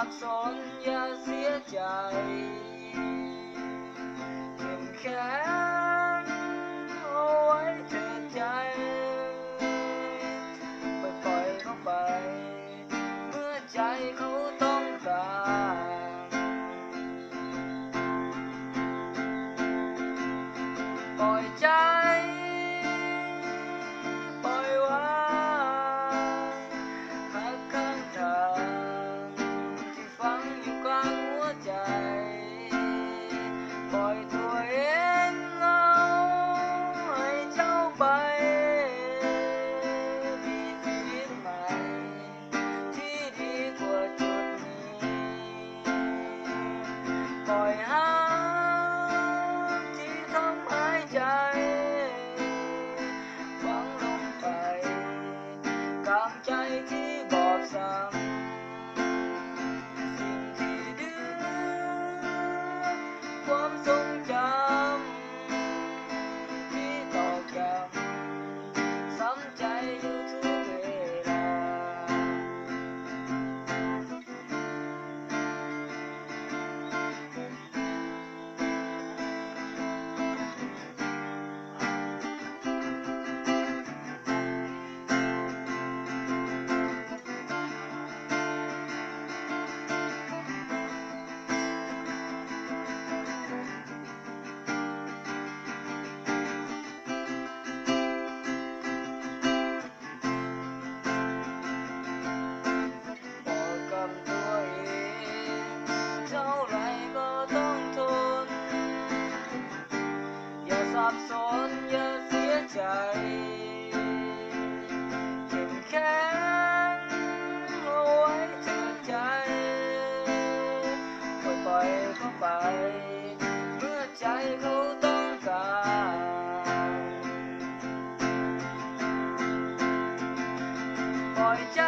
บสนอย่าเสียใจเข้มแข็งเอาไว้เถิดใจปล่อยเขาไปเมื่อใจเขาต้องการปล่อยใจปล่อยวางหักข้างทางที่ฝังอยู่กลางหัวใจปล่อยตัวเองเอาให้เจ้าไปมีชีวิตใหม่ที่ดีกว่าจุดนี้ปล่อยให้ที่ทำหายใจฝังลงไปกลางใจที่บอบช้ำสิ่งที่ดื้อความทรงจำที่ตอกย้ำซ้ำใจอยู่ทุกเวลาบอกกับตัวเองเท่าไรก็ต้องทนอย่าสับสนอย่าเสียใจเข้มแข็งเอาไว้เถิดใจปล่อยเขาไปเมื่อใจเขาต้องการปล่อยใจ